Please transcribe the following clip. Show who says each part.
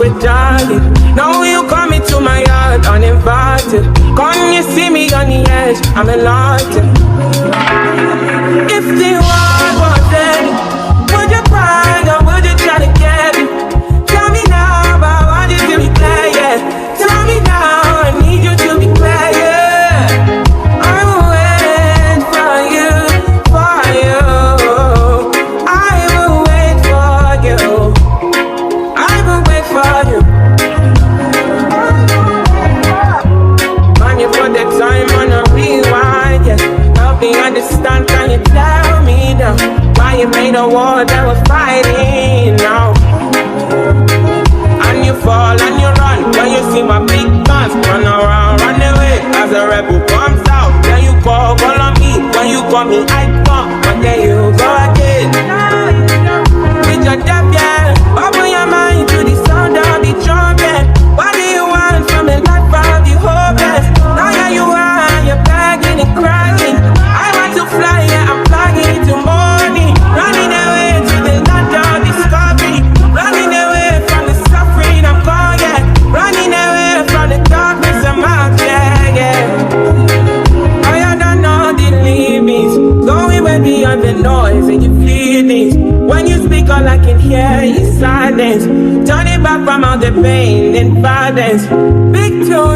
Speaker 1: we're dying. Now you coming to my yard uninvited. Come you see me on the edge, I'm enlightened. If the world was ending, would you cry or would you try to get it? Tell me now, but why did you play it? Tell me now, I need you to be clear, yeah. I will wait for you, for you. I will wait for you. I will wait for you. Man, you put the time on a rewind, yeah. Help me understand, can you tell me now why you made a war that we're fighting now? And you fall and you run when you see my big guns. Run around, run away as a rebel comes out. Then you call on me, when you call me I come, but then you go again. With your dab, yeah, open your mind to the sound of the trumpet. What do you want from the life of the hopeless? Now here you are, you're begging and crying. I want to fly, yeah, I'm flying into morning. Running away to the land of discovery. Running away from the suffering I'm gone, yeah. Running away from the darkness I'm out, yeah, yeah. Oh, you don't know the limits. Going way beyond the noise and your feelings. When you speak, all I can hear is silence. Turning back from all the pain and violence. Big tune.